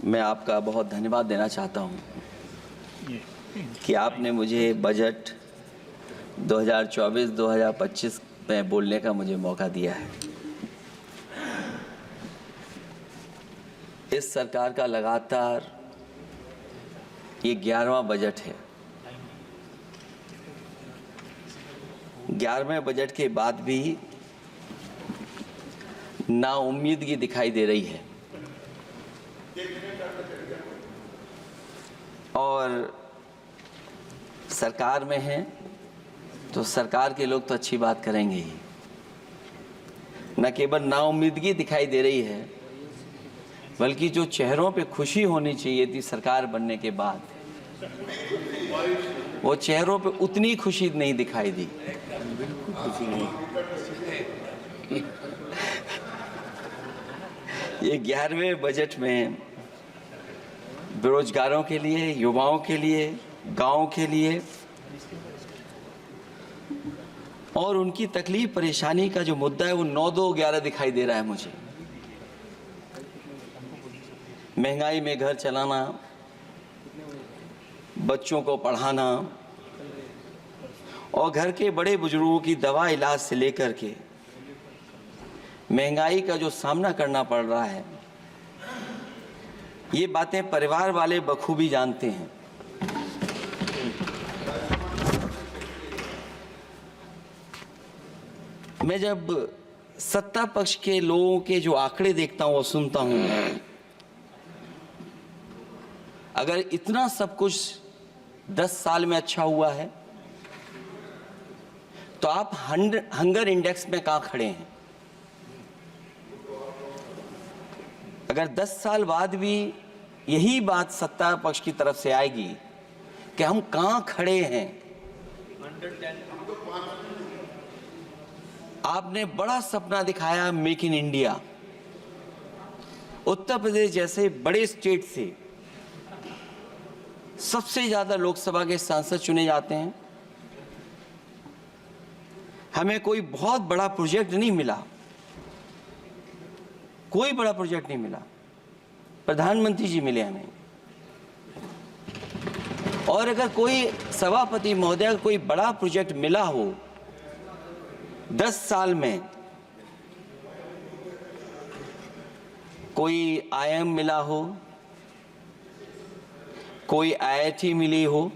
मैं आपका बहुत धन्यवाद देना चाहता हूं कि आपने मुझे बजट 2024-2025 में बोलने का मुझे मौका दिया है। इस सरकार का लगातार ये 11वां बजट है। 11वें बजट के बाद भी नाउम्मीदगी दिखाई दे रही है और सरकार में हैं तो सरकार के लोग तो अच्छी बात करेंगे ही। न केवल नाउम्मीदगी दिखाई दे रही है बल्कि जो चेहरों पे खुशी होनी चाहिए थी सरकार बनने के बाद, वो चेहरों पे उतनी खुशी नहीं दिखाई दी। ये 11वें बजट में बेरोजगारों के लिए, युवाओं के लिए, गांवों के लिए और उनकी तकलीफ परेशानी का जो मुद्दा है वो 9-2-11 दिखाई दे रहा है मुझे। महंगाई में घर चलाना, बच्चों को पढ़ाना और घर के बड़े बुजुर्गों की दवा इलाज से लेकर के महंगाई का जो सामना करना पड़ रहा है, ये बातें परिवार वाले बखूबी जानते हैं। मैं जब सत्ता पक्ष के लोगों के जो आंकड़े देखता हूं और सुनता हूं, अगर इतना सब कुछ 10 साल में अच्छा हुआ है तो आप हंगर इंडेक्स में कहां खड़े हैं? अगर 10 साल बाद भी यही बात सत्ता पक्ष की तरफ से आएगी कि हम कहां खड़े हैं। आपने बड़ा सपना दिखाया make in India. Uttar Pradesh जैसे बड़े स्टेट से सबसे ज्यादा लोकसभा के सांसद चुने जाते हैं। हमें कोई बहुत बड़ा प्रोजेक्ट नहीं मिला, कोई बड़ा प्रोजेक्ट नहीं मिला। प्रधानमंत्री जी मिले हमें। और अगर कोई सभापति महोदय का कोई बड़ा प्रोजेक्ट मिला हो 10 साल में, कोई आईआईएम मिला हो, कोई आईआईटी मिली हो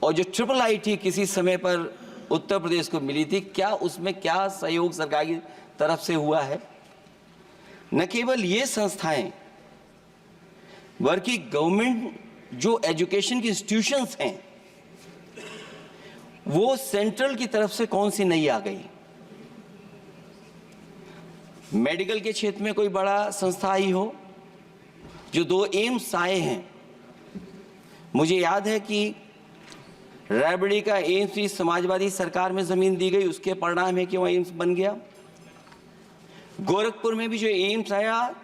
और जो ट्रिपल आईटी किसी समय पर उत्तर प्रदेश को मिली थी, क्या उसमें क्या सहयोग सरकार की तरफ से हुआ है? न केवल ये संस्थाएं बल्कि गवर्नमेंट जो एजुकेशन की इंस्टीट्यूशंस हैं वो सेंट्रल की तरफ से कौन सी नई आ गई? मेडिकल के क्षेत्र में कोई बड़ा संस्था आई हो? जो 2 एम्स आए हैं, मुझे याद है कि रायबरेली का एम्स भी समाजवादी सरकार में जमीन दी गई, उसके परिणाम है कि वह एम्स बन गया। गोरखपुर में भी जो एम्स आया,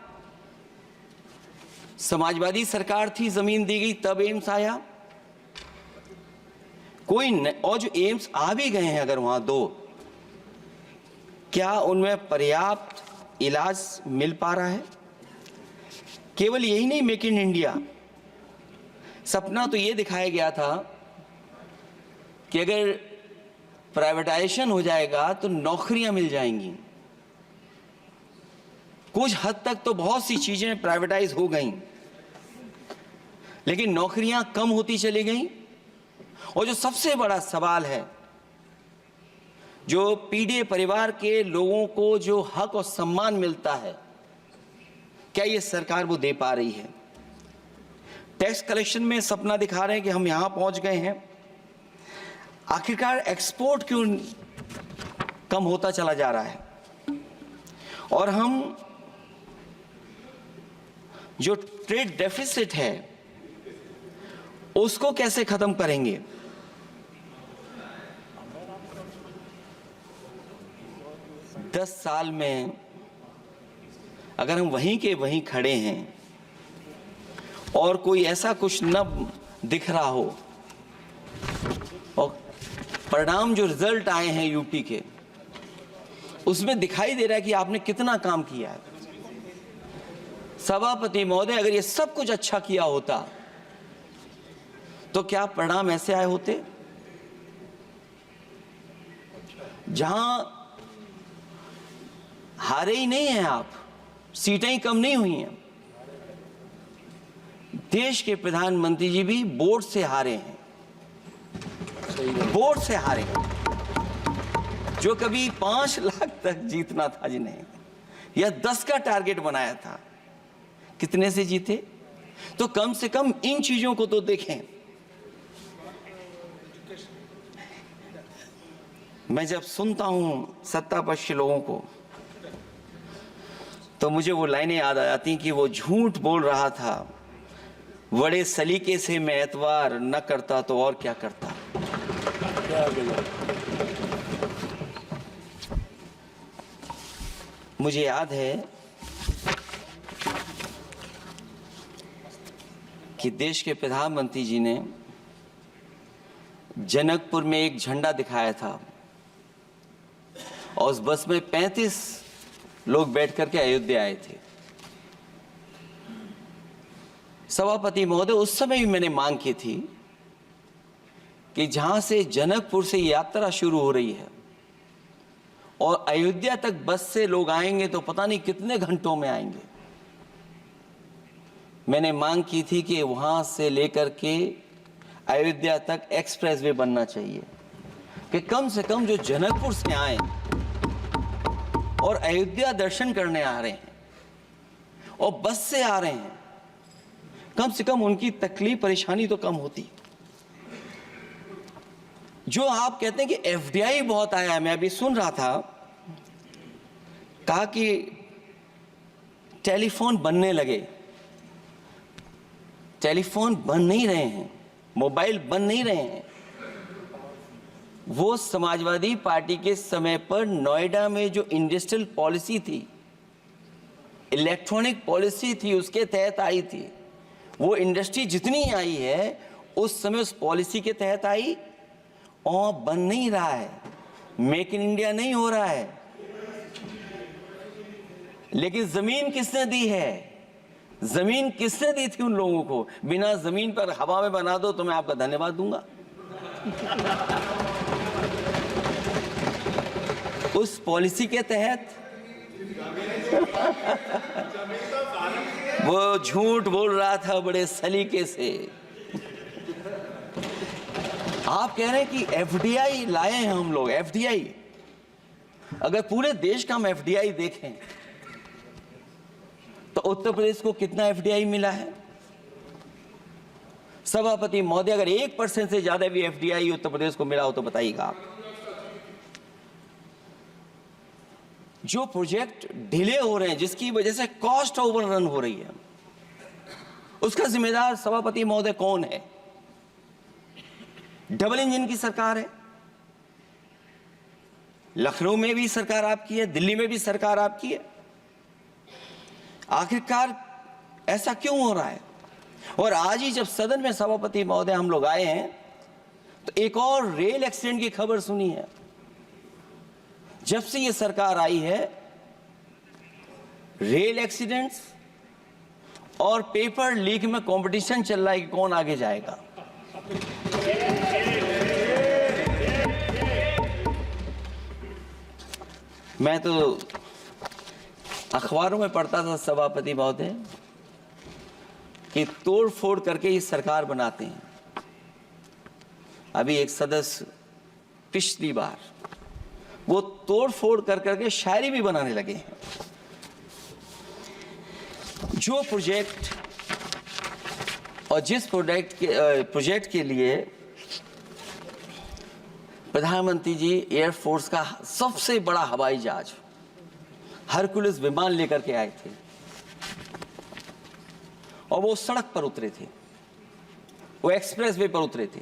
समाजवादी सरकार थी, जमीन दी गई, तब एम्स आया। और जो एम्स आ भी गए हैं अगर वहां 2, क्या उनमें पर्याप्त इलाज मिल पा रहा है? केवल यही नहीं, मेक इन इंडिया सपना तो ये दिखाया गया था कि अगर प्राइवेटाइजेशन हो जाएगा तो नौकरियां मिल जाएंगी। कुछ हद तक तो बहुत सी चीजें प्राइवेटाइज हो गईं, लेकिन नौकरियां कम होती चली गईं। और जो सबसे बड़ा सवाल है, जो पीड़ित परिवार के लोगों को जो हक और सम्मान मिलता है, क्या ये सरकार वो दे पा रही है? टैक्स कलेक्शन में सपना दिखा रहे हैं कि हम यहां पहुंच गए हैं, आखिरकार एक्सपोर्ट क्यों कम होता चला जा रहा है? और हम जो ट्रेड डेफिसिट है उसको कैसे खत्म करेंगे? दस साल में अगर हम वहीं के वहीं खड़े हैं और कोई ऐसा कुछ न दिख रहा हो और परिणाम जो रिजल्ट आए हैं यूपी के, उसमें दिखाई दे रहा है कि आपने कितना काम किया है। सभापति महोदय, अगर ये सब कुछ अच्छा किया होता तो क्या परिणाम ऐसे आए होते? जहां हारे ही नहीं हैं आप, सीटें ही कम नहीं हुई हैं। देश के प्रधानमंत्री जी भी वोट से हारे हैं, वोट से हारे हैं। जो कभी 5 लाख तक जीतना था जिन्हें, या 10 का टारगेट बनाया था, कितने से जीते? तो कम से कम इन चीजों को तो देखें। मैं जब सुनता हूं सत्तापक्ष लोगों को तो मुझे वो लाइनें याद आ जाती कि वो झूठ बोल रहा था, बड़े सलीके से मैं एतवार न करता तो और क्या करता। मुझे याद है कि देश के प्रधानमंत्री जी ने जनकपुर में एक झंडा दिखाया था और उस बस में 35 लोग बैठ करके अयोध्या आए थे। सभापति महोदय, उस समय भी मैंने मांग की थी कि जहां से जनकपुर से यात्रा शुरू हो रही है और अयोध्या तक बस से लोग आएंगे तो पता नहीं कितने घंटों में आएंगे। मैंने मांग की थी कि वहां से लेकर के अयोध्या तक एक्सप्रेसवे बनना चाहिए कि कम से कम जो जनकपुर से आए और अयोध्या दर्शन करने आ रहे हैं और बस से आ रहे हैं, कम से कम उनकी तकलीफ परेशानी तो कम होती। जो आप कहते हैं कि एफडीआई बहुत आया है, मैं अभी सुन रहा था, कहा कि टेलीफोन बनने लगे। टेलीफोन बन नहीं रहे हैं, मोबाइल बन नहीं रहे हैं। वो समाजवादी पार्टी के समय पर नोएडा में जो इंडस्ट्रियल पॉलिसी थी, इलेक्ट्रॉनिक पॉलिसी थी, उसके तहत आई थी। वो इंडस्ट्री जितनी आई है उस समय उस पॉलिसी के तहत आई और बन नहीं रहा है, मेक इन इंडिया नहीं हो रहा है। लेकिन जमीन किसने दी है? जमीन किसने दी थी उन लोगों को? बिना जमीन पर हवा में बना दो तो मैं आपका धन्यवाद दूंगा। उस पॉलिसी के तहत वो झूठ बोल रहा था बड़े सलीके से। आप कह रहे हैं कि एफडीआई लाए हैं हम लोग। एफडीआई, अगर पूरे देश का हम एफडीआई देखें तो उत्तर प्रदेश को कितना एफडीआई मिला है? सभापति महोदय, अगर 1% से ज्यादा भी एफडीआई उत्तर प्रदेश को मिला हो तो बताइएगा आप। जो प्रोजेक्ट डिले हो रहे हैं, जिसकी वजह से कॉस्ट ओवररन हो रही है, उसका जिम्मेदार सभापति महोदय कौन है? डबल इंजन की सरकार है। लखनऊ में भी सरकार आपकी है, दिल्ली में भी सरकार आपकी है। आखिरकार ऐसा क्यों हो रहा है? और आज ही जब सदन में सभापति महोदय हम लोग आए हैं तो एक और रेल एक्सीडेंट की खबर सुनी है। जब से ये सरकार आई है, रेल एक्सीडेंट्स और पेपर लीक में कंपटीशन चल रहा है कि कौन आगे जाएगा। मैं तो अखबारों में पढ़ता था सभापति महोदय कि तोड़ फोड़ करके ये सरकार बनाते हैं। अभी एक सदस्य पिछली बार वो तोड़ फोड़ कर करके शायरी भी बनाने लगे हैं। जो प्रोजेक्ट और जिस प्रोजेक्ट के लिए प्रधानमंत्री जी एयरफोर्स का सबसे बड़ा हवाई जहाज हरकुलिस विमान लेकर के आए थे और वो सड़क पर उतरे थे, वो एक्सप्रेसवे पर उतरे थे।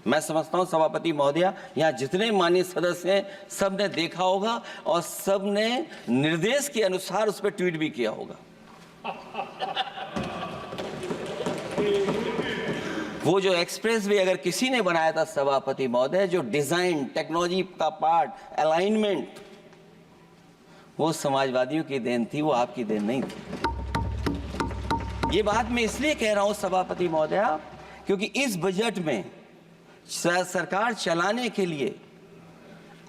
मैं समझता हूं सभापति महोदय, यहां जितने माननीय सदस्य हैं सब ने देखा होगा और सब ने निर्देश के अनुसार उस पर ट्वीट भी किया होगा। वो जो एक्सप्रेसवे अगर किसी ने बनाया था सभापति महोदय, जो डिजाइन, टेक्नोलॉजी का पार्ट, अलाइनमेंट, वो समाजवादियों की देन थी, वो आपकी देन नहीं थी। ये बात मैं इसलिए कह रहा हूं सभापति महोदया, क्योंकि इस बजट में सरकार चलाने के लिए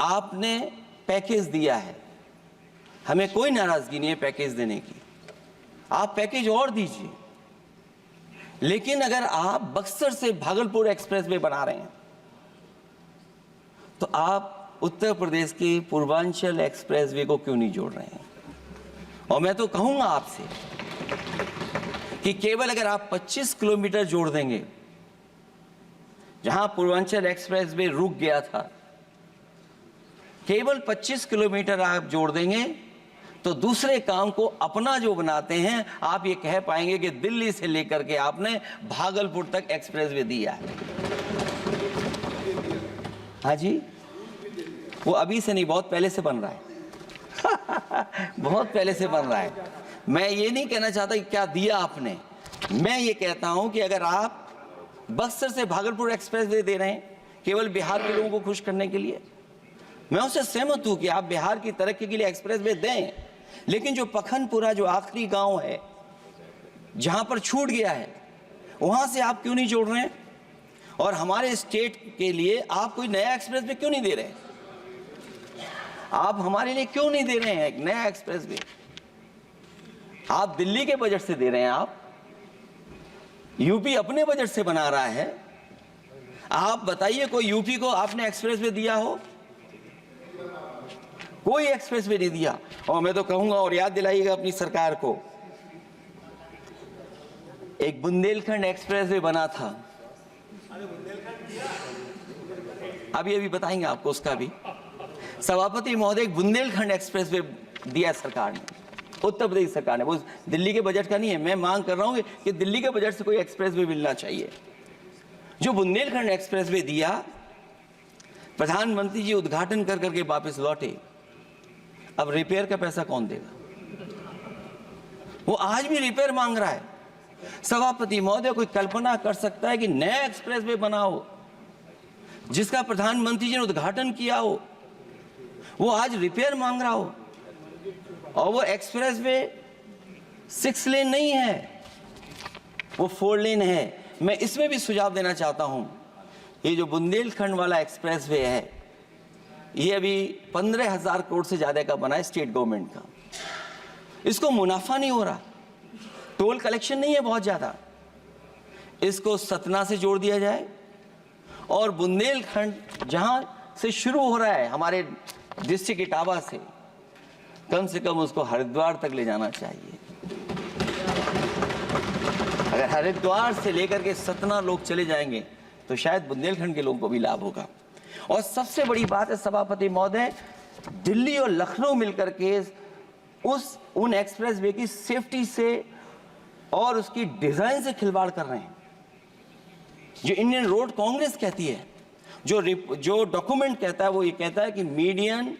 आपने पैकेज दिया है। हमें कोई नाराजगी नहीं है पैकेज देने की, आप पैकेज और दीजिए। लेकिन अगर आप बक्सर से भागलपुर एक्सप्रेसवे बना रहे हैं तो आप उत्तर प्रदेश की पूर्वांचल एक्सप्रेसवे को क्यों नहीं जोड़ रहे हैं? और मैं तो कहूंगा आपसे कि केवल अगर आप 25 किलोमीटर जोड़ देंगे, जहां पूर्वांचल एक्सप्रेसवे रुक गया था, केवल 25 किलोमीटर आप जोड़ देंगे तो दूसरे काम को अपना जो बनाते हैं, आप ये कह पाएंगे कि दिल्ली से लेकर के आपने भागलपुर तक एक्सप्रेसवे दिया है। हाँ जी, वो अभी से नहीं, बहुत पहले से बन रहा है। बहुत पहले से बन रहा है। मैं ये नहीं कहना चाहता कि क्या दिया आपने, मैं ये कहता हूं कि अगर आप बक्सर से भागलपुर एक्सप्रेसवे दे रहे हैं केवल बिहार के लोगों को खुश करने के लिए, मैं उससे सहमत हूं कि आप बिहार की तरक्की के लिए एक्सप्रेसवे दें, लेकिन जो पखनपुरा जो आखिरी गांव है जहां पर छूट गया है, वहां से आप क्यों नहीं जोड़ रहे हैं? और हमारे स्टेट के लिए आप कोई नया एक्सप्रेसवे क्यों नहीं दे रहे हैं? आप हमारे लिए क्यों नहीं दे रहे हैं एक नया एक्सप्रेसवे? आप दिल्ली के बजट से दे रहे हैं, आप यूपी अपने बजट से बना रहा है। आप बताइए कोई यूपी को आपने एक्सप्रेसवे दिया हो? कोई एक्सप्रेसवे नहीं दिया। और मैं तो कहूंगा, और याद दिलाइएगा अपनी सरकार को, एक बुंदेलखंड एक्सप्रेसवे बना था, अभी बताएंगे आपको उसका भी। सभापति महोदय, एक बुंदेलखंड एक्सप्रेसवे दिया सरकार ने, उत्तर प्रदेश सरकार ने, वो दिल्ली के बजट का नहीं है। मैं मांग कर रहा हूं कि दिल्ली के बजट से कोई एक्सप्रेसवे मिलना चाहिए। जो बुंदेलखंड एक्सप्रेसवे दिया, प्रधानमंत्री जी उद्घाटन कर करके वापस लौटे। अब रिपेयर का पैसा कौन देगा? वो आज भी रिपेयर मांग रहा है। सभापति महोदय, कोई कल्पना कर सकता है कि नया एक्सप्रेसवे बना हो जिसका प्रधानमंत्री जी ने उद्घाटन किया हो, वो आज रिपेयर मांग रहा हो? और वो एक्सप्रेसवे 6 लेन नहीं है, वो 4 लेन है। मैं इसमें भी सुझाव देना चाहता हूं, ये जो बुंदेलखंड वाला एक्सप्रेसवे है, ये अभी 15,000 करोड़ से ज्यादा का बना है स्टेट गवर्नमेंट का। इसको मुनाफा नहीं हो रहा, टोल कलेक्शन नहीं है बहुत ज्यादा। इसको सतना से जोड़ दिया जाए और बुंदेलखंड जहां से शुरू हो रहा है हमारे डिस्ट्रिक्ट इटावा से, कम से कम उसको हरिद्वार तक ले जाना चाहिए। अगर हरिद्वार से लेकर के सतना लोग चले जाएंगे तो शायद बुंदेलखंड के लोगों को भी लाभ होगा। और सबसे बड़ी बात है सभापति महोदय, दिल्ली और लखनऊ मिलकर के उन एक्सप्रेसवे की सेफ्टी से और उसकी डिजाइन से खिलवाड़ कर रहे हैं। जो इंडियन रोड कांग्रेस कहती है, जो डॉक्यूमेंट कहता है, वो ये कहता है कि मीडियन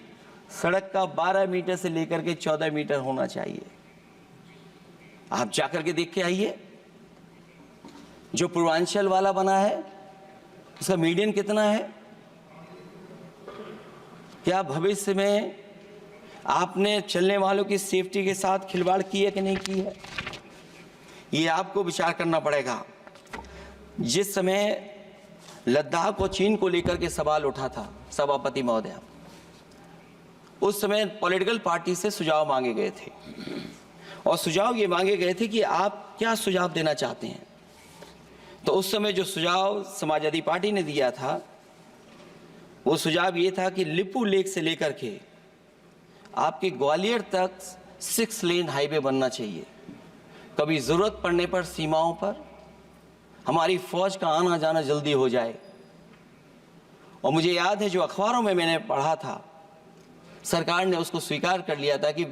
सड़क का 12 मीटर से लेकर के 14 मीटर होना चाहिए। आप जाकर के देख के आइए, जो पूर्वांचल वाला बना है उसका मीडियन कितना है? क्या भविष्य में आपने चलने वालों की सेफ्टी के साथ खिलवाड़ की है कि नहीं की है? ये आपको विचार करना पड़ेगा। जिस समय लद्दाख और चीन को लेकर के सवाल उठा था सभापति महोदय, उस समय पॉलिटिकल पार्टी से सुझाव मांगे गए थे और सुझाव ये मांगे गए थे कि आप क्या सुझाव देना चाहते हैं। तो उस समय जो सुझाव समाजवादी पार्टी ने दिया था, वो सुझाव ये था कि लिपू लेक से लेकर के आपके ग्वालियर तक 6 लेन हाईवे बनना चाहिए। कभी जरूरत पड़ने पर सीमाओं पर हमारी फौज का आना जाना जल्दी हो जाए। और मुझे याद है, जो अखबारों में मैंने पढ़ा था, सरकार ने उसको स्वीकार कर लिया था कि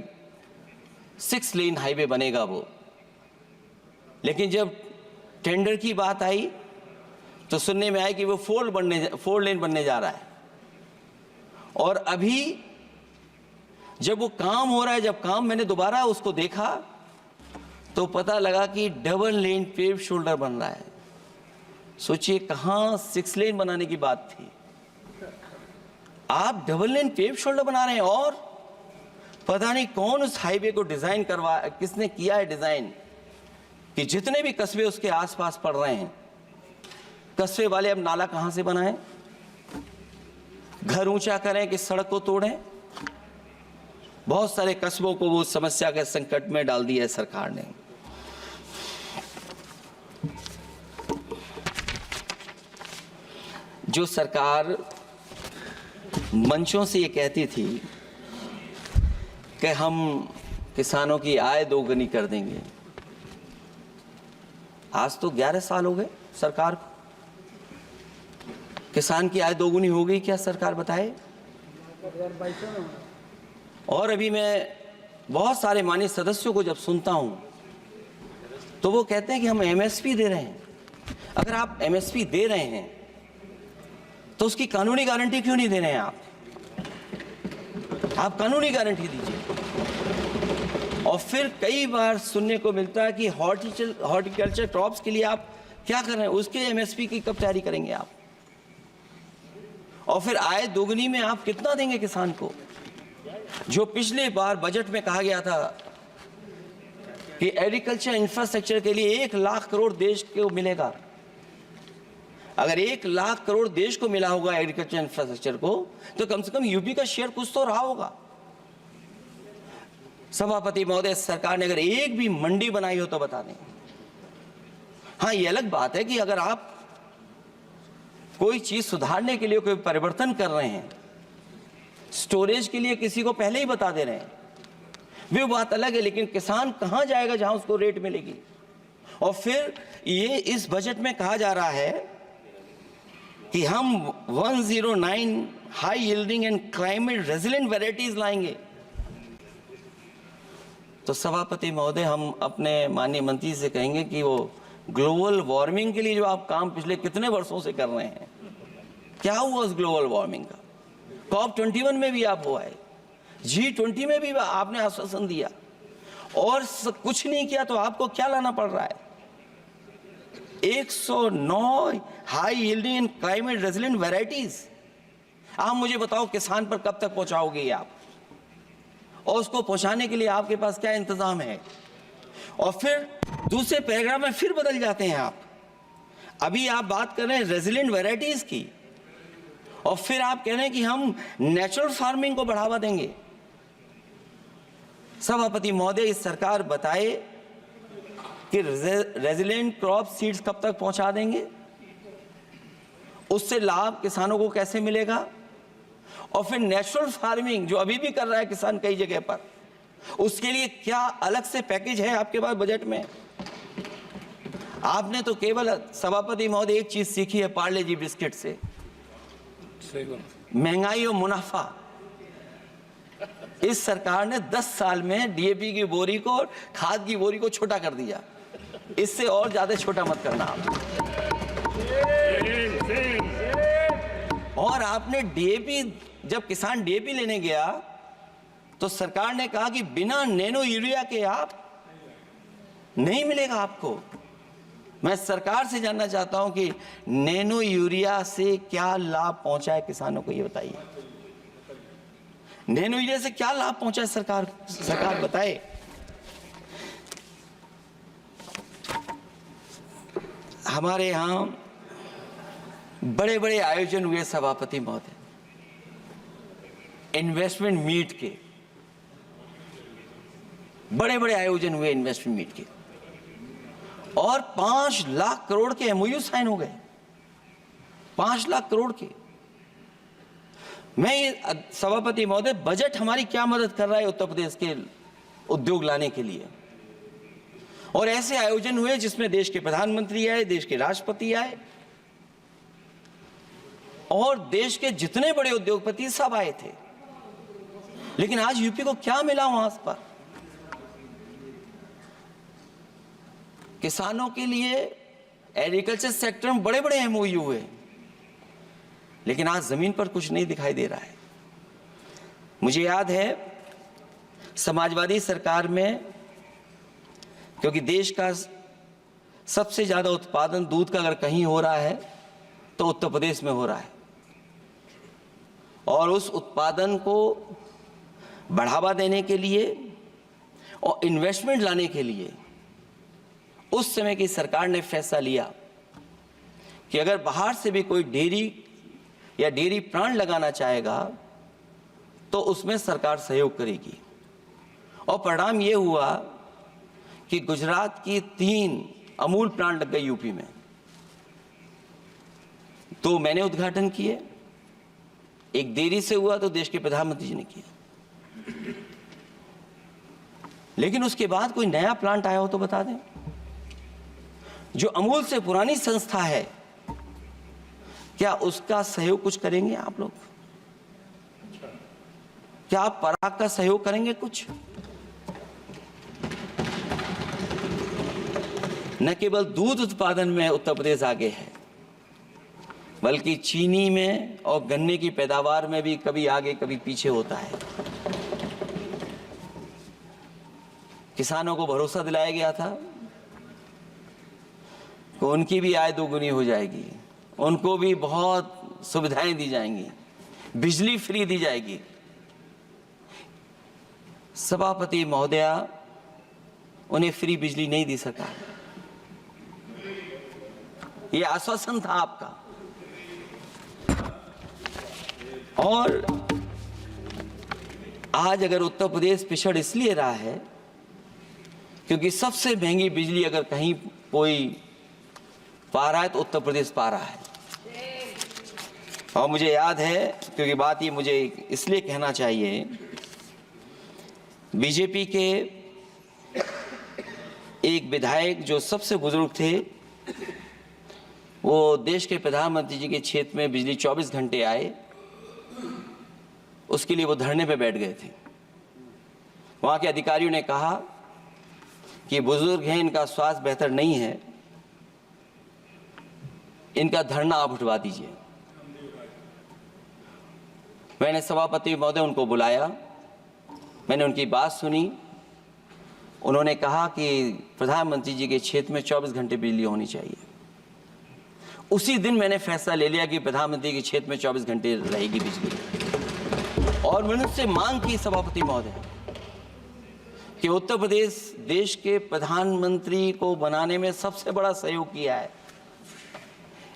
6 लेन हाईवे बनेगा वो। लेकिन जब टेंडर की बात आई तो सुनने में आया कि वो 4 लेन बनने जा रहा है। और अभी जब वो काम हो रहा है, जब काम मैंने दोबारा उसको देखा तो पता लगा कि डबल लेन पेव शोल्डर बन रहा है। सोचिए, कहां 6 लेन बनाने की बात थी, आप डबल लेन पेव शोल्डर बना रहे हैं। और पता नहीं कौन उस हाईवे को डिजाइन किसने किया है डिजाइन, कि जितने भी कस्बे उसके आसपास पड़ रहे हैं, कस्बे वाले अब नाला कहां से बनाएं, घर ऊंचा करें कि सड़क को तोड़ें। बहुत सारे कस्बों को वो समस्या के संकट में डाल दिया है सरकार ने। जो सरकार मंचों से ये कहती थी कि हम किसानों की आय दोगुनी कर देंगे, आज तो 11 साल हो गए सरकार को। किसान की आय दोगुनी हो गई क्या सरकार बताए? और अभी मैं बहुत सारे माननीय सदस्यों को जब सुनता हूं तो वो कहते हैं कि हम एमएसपी दे रहे हैं। अगर आप एमएसपी दे रहे हैं तो उसकी कानूनी गारंटी क्यों नहीं दे रहे हैं? आप कानूनी गारंटी दीजिए। और फिर कई बार सुनने को मिलता है कि हॉर्टिकल्चर क्रॉप्स के लिए आप क्या कर रहे हैं, उसके एमएसपी की कब तैयारी करेंगे आप? और फिर आय दोगुनी में आप कितना देंगे किसान को? जो पिछले बार बजट में कहा गया था कि एग्रीकल्चर इंफ्रास्ट्रक्चर के लिए 1 लाख करोड़ देश को मिलेगा। अगर 1 लाख करोड़ देश को मिला होगा एग्रीकल्चर इंफ्रास्ट्रक्चर को, तो कम से कम यूपी का शेयर कुछ तो रहा होगा। सभापति महोदय, सरकार ने अगर एक भी मंडी बनाई हो तो बता दें। हाँ, ये अलग बात है कि अगर आप कोई चीज सुधारने के लिए कोई परिवर्तन कर रहे हैं, स्टोरेज के लिए किसी को पहले ही बता दे रहे हैं, वो बात अलग है। लेकिन किसान कहां जाएगा जहां उसको रेट मिलेगी? और फिर ये इस बजट में कहा जा रहा है कि हम 109 high yielding and climate resilient varieties लाएंगे। तो सभापति महोदय, हम अपने माननीय मंत्री से कहेंगे कि वो ग्लोबल वार्मिंग के लिए जो आप काम पिछले कितने वर्षों से कर रहे हैं, क्या हुआ उस ग्लोबल वार्मिंग का? COP21 में भी आप हुआ है, G20 में भी आपने आश्वासन दिया, और कुछ नहीं किया। तो आपको क्या लाना पड़ रहा है? 109 high yielding and climate resilient varieties. आप मुझे बताओ किसान पर कब तक पहुंचाओगे आप? और उसको पहुंचाने के लिए आपके पास क्या इंतजाम है? और फिर दूसरे पैराग्राफ में फिर बदल जाते हैं आप। अभी आप बात कर रहे हैं रेजिलिएंट वैरायटीज की, और फिर आप कह रहे हैं कि हम नेचुरल फार्मिंग को बढ़ावा देंगे। सभापति महोदय, इस सरकार बताए कि रेजिलिएंट क्रॉप सीड्स कब तक पहुंचा देंगे, उससे लाभ किसानों को कैसे मिलेगा? और फिर नेचुरल फार्मिंग जो अभी भी कर रहा है किसान कई जगह पर, उसके लिए क्या अलग से पैकेज है आपके पास बजट में? आपने तो केवल सभापति महोदय एक चीज सीखी है पार्ले जी बिस्किट से, महंगाई और मुनाफा। इस सरकार ने 10 साल में डीएपी की बोरी को, खाद की बोरी को छोटा कर दिया। इससे और ज्यादा छोटा मत करना आप। और आपने डीएपी, जब किसान डीएपी लेने गया तो सरकार ने कहा कि बिना नैनो यूरिया के आप नहीं मिलेगा आपको। मैं सरकार से जानना चाहता हूं कि नैनो यूरिया से क्या लाभ पहुंचा है किसानों को, ये बताइए। नैनो यूरिया से क्या लाभ पहुंचा है सरकार बताए। हमारे यहां बड़े बड़े आयोजन हुए सभापति महोदय, इन्वेस्टमेंट मीट के बड़े बड़े आयोजन हुए इन्वेस्टमेंट मीट के, और 5 लाख करोड़ के एमओयू साइन हो गए। 5 लाख करोड़ के। मैं ये सभापति महोदय, बजट हमारी क्या मदद कर रहा है उत्तर प्रदेश के उद्योग लाने के लिए? और ऐसे आयोजन हुए जिसमें देश के प्रधानमंत्री आए, देश के राष्ट्रपति आए, और देश के जितने बड़े उद्योगपति सब आए थे। लेकिन आज यूपी को क्या मिला वहां पर? किसानों के लिए एग्रीकल्चर सेक्टर में बड़े बड़े एमओयू हुए, लेकिन आज जमीन पर कुछ नहीं दिखाई दे रहा है। मुझे याद है समाजवादी सरकार में, क्योंकि देश का सबसे ज्यादा उत्पादन दूध का अगर कहीं हो रहा है तो उत्तर प्रदेश में हो रहा है, और उस उत्पादन को बढ़ावा देने के लिए और इन्वेस्टमेंट लाने के लिए उस समय की सरकार ने फैसला लिया कि अगर बाहर से भी कोई डेयरी या डेयरी प्लांट लगाना चाहेगा तो उसमें सरकार सहयोग करेगी। और परिणाम ये हुआ कि गुजरात की 3 अमूल प्लांट लग गए यूपी में। तो मैंने उद्घाटन किए, एक देरी से हुआ तो देश के प्रधानमंत्री जी ने किया। लेकिन उसके बाद कोई नया प्लांट आया हो तो बता दें। जो अमूल से पुरानी संस्था है, क्या उसका सहयोग कुछ करेंगे आप लोग? क्या आप पराग का सहयोग करेंगे कुछ? न केवल दूध उत्पादन में उत्तर प्रदेश आगे है, बल्कि चीनी में और गन्ने की पैदावार में भी कभी आगे कभी पीछे होता है। किसानों को भरोसा दिलाया गया था कि उनकी भी आय दोगुनी हो जाएगी, उनको भी बहुत सुविधाएं दी जाएंगी, बिजली फ्री दी जाएगी। सभापति महोदया उन्हें फ्री बिजली नहीं दी सका। ये आश्वासन था आपका। और आज अगर उत्तर प्रदेश पिछड़ इसलिए रहा है क्योंकि सबसे महंगी बिजली अगर कहीं कोई पा रहा है तो उत्तर प्रदेश पा रहा है। और मुझे याद है, क्योंकि बात ये मुझे इसलिए कहना चाहिए, बीजेपी के एक विधायक जो सबसे बुजुर्ग थे, वो देश के प्रधानमंत्री जी के क्षेत्र में बिजली 24 घंटे आए, उसके लिए वो धरने पे बैठ गए थे। वहां के अधिकारियों ने कहा कि बुजुर्ग हैं, इनका स्वास्थ्य बेहतर नहीं है, इनका धरना आप उठवा दीजिए। मैंने सभापति महोदय उनको बुलाया, मैंने उनकी बात सुनी। उन्होंने कहा कि प्रधानमंत्री जी के क्षेत्र में 24 घंटे बिजली होनी चाहिए। उसी दिन मैंने फैसला ले लिया कि प्रधानमंत्री के क्षेत्र में 24 घंटे रहेगी बिजली। और मैंने उससे मांग की सभापति महोदय कि उत्तर प्रदेश देश के प्रधानमंत्री को बनाने में सबसे बड़ा सहयोग किया है,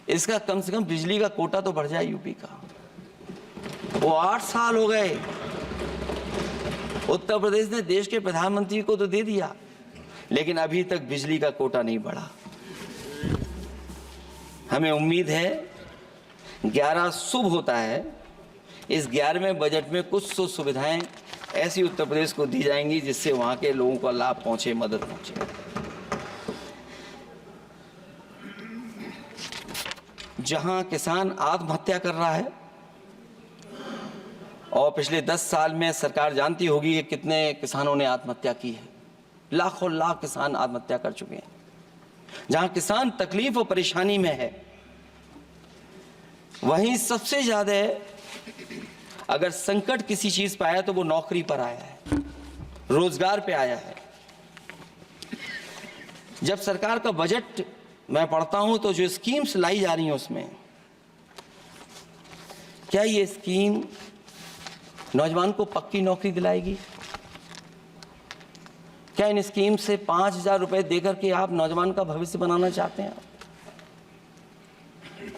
इसका कम से कम बिजली का कोटा तो बढ़ जाए यूपी का। वो 8 साल हो गए, उत्तर प्रदेश ने देश के प्रधानमंत्री को तो दे दिया, लेकिन अभी तक बिजली का कोटा नहीं बढ़ा। हमें उम्मीद है 11 शुभ होता है, इस 11वें बजट में कुछ सुविधाएं ऐसी उत्तर प्रदेश को दी जाएंगी जिससे वहां के लोगों को लाभ पहुंचे, मदद पहुंचे। जहां किसान आत्महत्या कर रहा है, और पिछले 10 साल में सरकार जानती होगी कि कितने किसानों ने आत्महत्या की है, लाखों लाख किसान आत्महत्या कर चुके हैं। जहां किसान तकलीफ और परेशानी में है, वहीं सबसे ज्यादा अगर संकट किसी चीज पर आया तो वो नौकरी पर आया है, रोजगार पे आया है। जब सरकार का बजट मैं पढ़ता हूं तो जो स्कीम्स लाई जा रही हैं उसमें, क्या ये स्कीम नौजवान को पक्की नौकरी दिलाएगी? क्या इन स्कीम से 5,000 रुपए देकर के आप नौजवान का भविष्य बनाना चाहते हैं?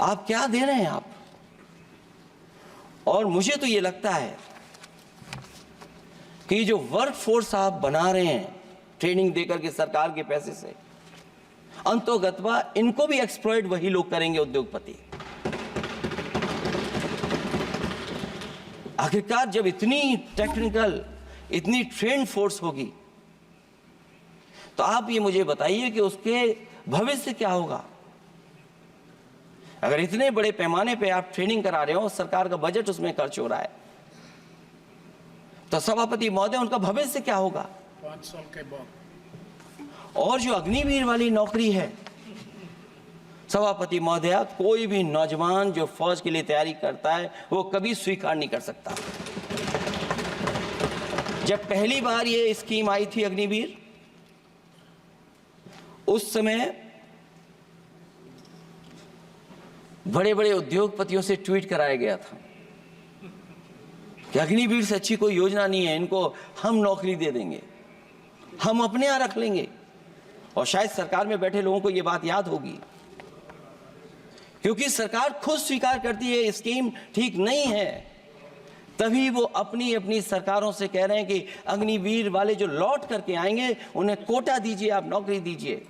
आप क्या दे रहे हैं आप? और मुझे तो ये लगता है कि जो वर्क फोर्स आप बना रहे हैं ट्रेनिंग देकर के सरकार के पैसे से, अंतोगत्वा इनको भी एक्सप्लॉइट वही लोग करेंगे, उद्योगपति। आखिरकार जब इतनी टेक्निकल, इतनी ट्रेन फोर्स होगी, तो आप ये मुझे बताइए कि उसके भविष्य क्या होगा। अगर इतने बड़े पैमाने पे आप ट्रेनिंग करा रहे हो, सरकार का बजट उसमें खर्च हो रहा है, तो सभापति महोदय उनका भविष्य क्या होगा 5 साल के बाद? और जो अग्निवीर वाली नौकरी है, सभापति महोदय, कोई भी नौजवान जो फौज के लिए तैयारी करता है वो कभी स्वीकार नहीं कर सकता। जब पहली बार ये स्कीम आई थी अग्निवीर, उस समय बड़े बड़े उद्योगपतियों से ट्वीट कराया गया था कि अग्निवीर से अच्छी कोई योजना नहीं है, इनको हम नौकरी दे देंगे, हम अपने यहां रख लेंगे। और शायद सरकार में बैठे लोगों को ये बात याद होगी, क्योंकि सरकार खुद स्वीकार करती है स्कीम ठीक नहीं है, तभी वो अपनी अपनी सरकारों से कह रहे हैं कि अग्निवीर वाले जो लौट करके आएंगे उन्हें कोटा दीजिए, आप नौकरी दीजिए।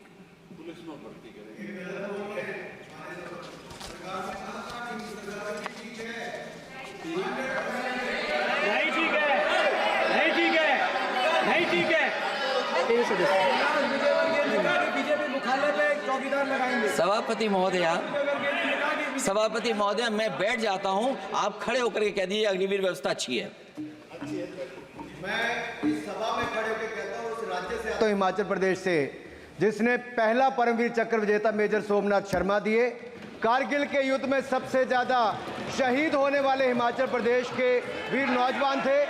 नहीं ठीक है, नहीं ठीक है, नहीं ठीक है। बीजेपी मुख्यालय पे चौकीदार लगाएंगे। सभापति महोदय, मैं बैठ जाता हूं, आप खड़े होकर के कह दीजिए अग्निवीर व्यवस्था अच्छी है। मैं इस सभा में खड़े होकर कहता हूं, उस राज्य से तो हिमाचल प्रदेश से जिसने पहला परमवीर चक्र विजेता मेजर सोमनाथ शर्मा दिए, कारगिल के युद्ध में सबसे ज्यादा शहीद होने वाले हिमाचल प्रदेश के वीर नौजवान थे।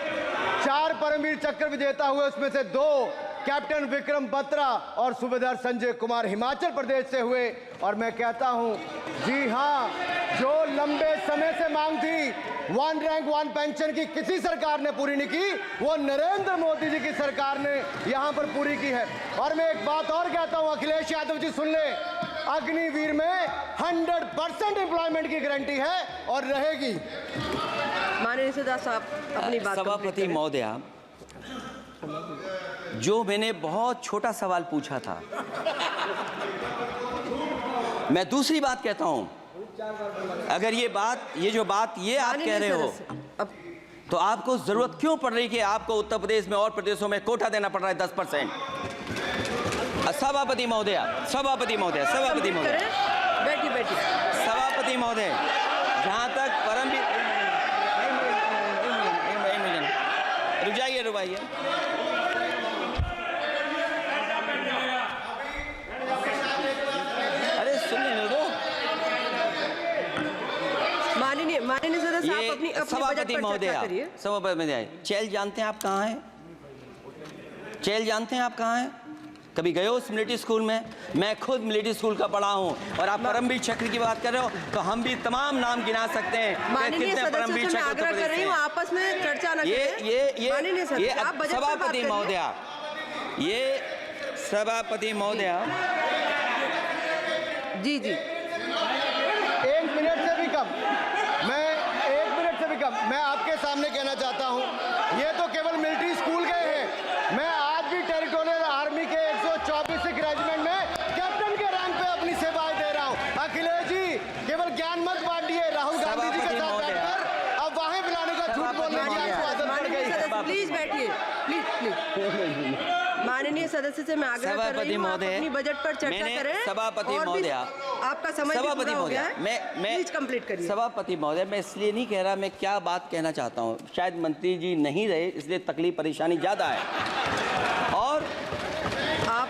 4 परमवीर चक्र विजेता हुए, उसमें से 2 कैप्टन विक्रम बत्रा और सूबेदार संजय कुमार हिमाचल प्रदेश से हुए। और मैं कहता हूं, जी हां, जो लंबे समय से मांग थी 1 रैंक 1 पेंशन की किसी सरकार ने पूरी नहीं की, वो नरेंद्र मोदी जी की सरकार ने यहां पर पूरी की है। और मैं एक बात और कहता हूं, अखिलेश यादव जी सुन ले, अग्निवीर में 100% एम्प्लॉयमेंट की गारंटी है और रहेगी। माननीय सदा साहब अपनी बात सभापति महोदया, जो मैंने बहुत छोटा सवाल पूछा था, मैं दूसरी बात कहता हूं, अगर ये जो बात आप कह रहे हो, तो आपको जरूरत क्यों पड़ रही कि आपको उत्तर प्रदेश में और प्रदेशों में कोटा देना पड़ रहा है 10%? सभापति महोदय, बैठिए। सभापति महोदय, जहां तक परमवीर, रुक जाइए, अरे सुन लेने दो। माननीय सदा साहब अपनी सभापति महोदय, चैल जानते हैं आप कहाँ हैं? चैल जानते हैं आप कहाँ हैं? कभी गए हो उस मिलिट्री स्कूल में? मैं खुद मिलिट्री स्कूल का पढ़ा हूँ। और आप परमवीर चक्र की बात कर रहे हो, तो हम भी तमाम नाम गिना सकते हैं। माननीय सदस्यों से मैं आग्रह कर रही हूँ, आपस में चर्चा न करें। ये सभापति महोदया, जी 1 मिनट से भी कम, मैं आपके सामने कहना चाहता हूं, ये तो केवल मिलिट्री स्कूल गए हैं। मैं आज भी टेरिटोरियल आर्मी के 124 रेजिमेंट में कैप्टन के रैंक पे अपनी सेवाएं दे रहा हूं। अखिलेश जी, केवल ज्ञान मत बांटिए। राहुल गांधी जी के साथ बैठकर अब वहां बुलाने का झूठ बोलने की आपको आदत पड़ गई। प्लीज बैठिए, प्लीज। माननीय सदस्य से मैं आग्रह कर रही हूँ, आप अपनी बजट पर चर्चा करें। सभापति महोदय, आपका समय पूरा हो गया है, प्लीज कंप्लीट करिए। सभापति महोदय, मैं इसलिए नहीं कह रहा, मैं क्या बात कहना चाहता हूँ, शायद मंत्री जी नहीं रहे इसलिए तकलीफ परेशानी ज्यादा है। और आप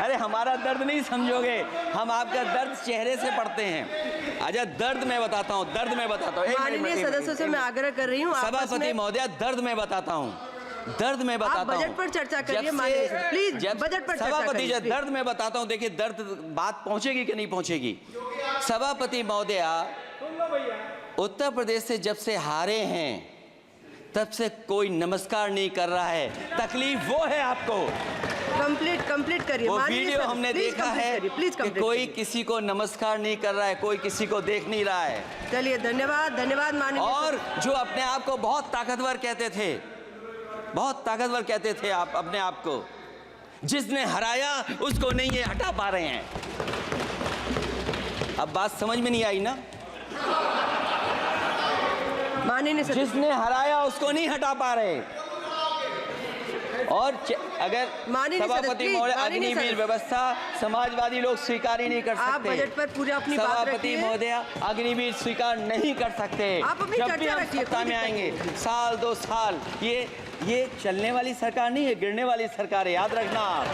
अरे हमारा दर्द नहीं समझोगे, हम आपका दर्द चेहरे से पढ़ते हैं। अच्छा, दर्द मैं बताता हूँ। माननीय सदस्यों से मैं आग्रह कर रही हूँ, सभापति महोदय, दर्द मैं बताता हूँ। बजट पर चर्चा करिए, प्लीज बजट पर चर्चा सभापति, दर्द मैं बताता हूँ। देखिए, दर्द बात पहुंचेगी कि नहीं पहुंचेगी। सभापति महोदय, उत्तर प्रदेश से जब से हारे हैं तब से कोई नमस्कार नहीं कर रहा है। तकलीफ वो है आपको। कंप्लीट करिए। वो वीडियो हमने देखा है कि कोई किसी को नमस्कार नहीं कर रहा है, कोई किसी को देख नहीं रहा है। चलिए, धन्यवाद माननीय। और जो अपने आप को बहुत ताकतवर कहते थे, आप अपने आप को, जिसने हराया उसको नहीं ये हटा पा रहे हैं। अब बात समझ में नहीं आई ना? माननीय जिसने हराया उसको नहीं हटा पा रहे। और अगर सभापति महोदय, अग्निवीर व्यवस्था समाजवादी लोग स्वीकार ही नहीं कर सकते। आप बजट पर पूरी अपनी बात सभापति रखिए। महोदय, अग्निवीर स्वीकार नहीं कर सकते। आप अपनी जब भी चर्चा हम रखिए, सत्ता में आएंगे, साल 2 साल, ये चलने वाली सरकार नहीं है, गिरने वाली सरकार है, याद रखना आप।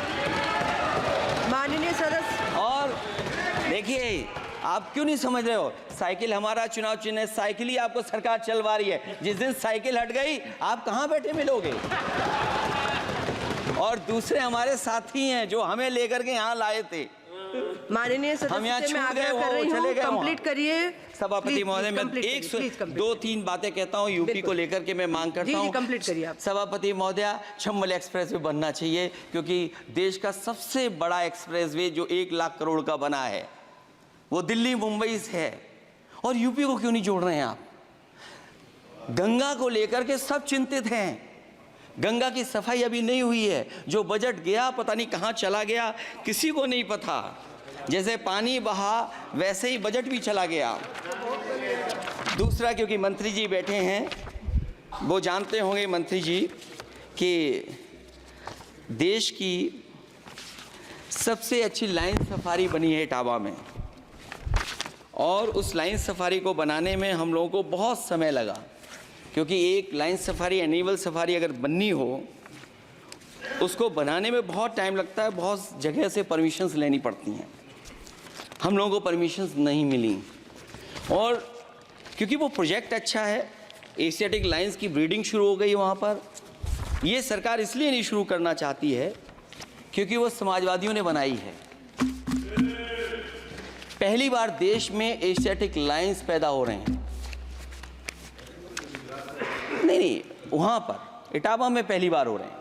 माननीय सदस्य, और देखिए, आप क्यों नहीं समझ रहे हो? साइकिल हमारा चुनाव चिन्ह है, साइकिल ही आपको सरकार चलवा रही है। जिस दिन साइकिल हट गई, आप कहां बैठे मिलोगे? और दूसरे हमारे साथी हैं जो हमें लेकर के यहाँ लाए थे, माननीय हम यहाँ सदस्य से मैं छूट गए, आग्रह कर रही चले हूँ, गए कंप्लीट वहाँ। करिए। सभापति महोदय, मैं दो तीन बातें कहता हूँ यूपी को लेकर के मैं मांग करता जी, हूँ। कंप्लीट करिए आप। सभापति महोदय, चंबल एक्सप्रेस वे बनना चाहिए, क्योंकि देश का सबसे बड़ा एक्सप्रेस वे जो 1 लाख करोड़ का बना है वो दिल्ली मुंबई से है, और यूपी को क्यों नहीं जोड़ रहे हैं आप? गंगा को लेकर के सब चिंतित हैं। गंगा की सफाई अभी नहीं हुई है। जो बजट गया पता नहीं कहाँ चला गया, किसी को नहीं पता। जैसे पानी बहा वैसे ही बजट भी चला गया। दूसरा, क्योंकि मंत्री जी बैठे हैं, वो जानते होंगे मंत्री जी कि देश की सबसे अच्छी लाइन सफारी बनी है इटावा में, और उस लाइन सफारी को बनाने में हम लोगों को बहुत समय लगा, क्योंकि एक लाइन सफारी, एनिमल सफारी अगर बननी हो उसको बनाने में बहुत टाइम लगता है, बहुत जगह से परमिशंस लेनी पड़ती हैं। हम लोगों को परमिशंस नहीं मिली, और क्योंकि वो प्रोजेक्ट अच्छा है, एशियाटिक लाइन्स की ब्रीडिंग शुरू हो गई वहाँ पर। ये सरकार इसलिए नहीं शुरू करना चाहती है क्योंकि वो समाजवादियों ने बनाई है। पहली बार देश में एशियाटिक लाइन्स पैदा हो रहे हैं। नहीं, वहाँ पर इटावा में पहली बार हो रहे हैं,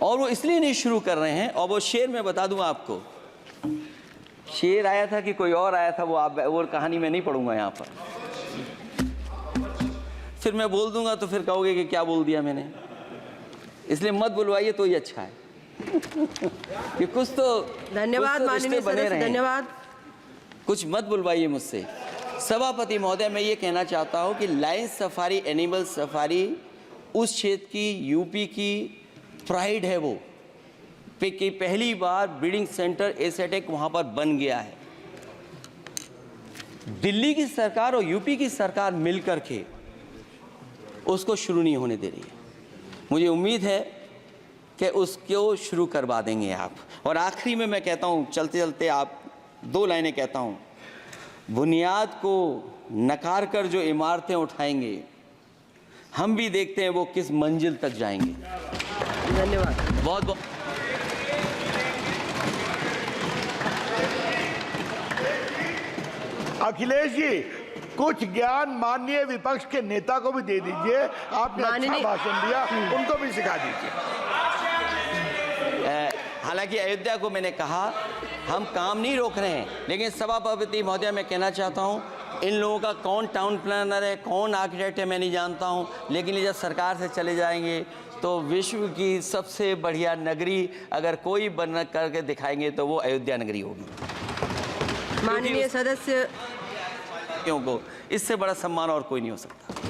और वो इसलिए नहीं शुरू कर रहे हैं। और वो शेर मैं बता दूंगा आपको, शेर आया था कि कोई और आया था, वो कहानी मैं नहीं पढ़ूंगा यहाँ पर, फिर मैं बोल दूंगा तो फिर कहोगे कि क्या बोल दिया मैंने, इसलिए मत बुलवाइए तो ही अच्छा है। कि कुछ तो धन्यवाद माननीय सदस्य, धन्यवाद। कुछ मत बुलवाइए मुझसे। सभापति महोदय, मैं ये कहना चाहता हूँ कि लाइन सफारी, एनिमल सफारी उस क्षेत्र की, यूपी की प्राइड है वो, कि पहली बार ब्रीडिंग सेंटर एशियाटिक वहाँ पर बन गया है। दिल्ली की सरकार और यूपी की सरकार मिल करके उसको शुरू नहीं होने दे रही है। मुझे उम्मीद है कि उसको शुरू करवा देंगे आप। और आखिरी में मैं कहता हूँ, चलते चलते आप 2 लाइनें कहता हूँ, बुनियाद को नकार कर जो इमारतें उठाएंगे, हम भी देखते हैं वो किस मंजिल तक जाएंगे। धन्यवाद। बहुत बहुत अखिलेश जी, कुछ ज्ञान माननीय विपक्ष के नेता को भी दे दीजिए। आपने अच्छा भाषण दिया, उनको भी सिखा दीजिए। हालांकि अयोध्या को मैंने कहा हम काम नहीं रोक रहे हैं, लेकिन सभापति महोदय मैं कहना चाहता हूं, इन लोगों का कौन टाउन प्लानर है, कौन आर्किटेक्ट है, मैं नहीं जानता हूं, लेकिन ये जब सरकार से चले जाएंगे तो विश्व की सबसे बढ़िया नगरी अगर कोई बन करके दिखाएंगे तो वो अयोध्या नगरी होगी। माननीय सदस्य, क्योंकि इससे बड़ा सम्मान और कोई नहीं हो सकता।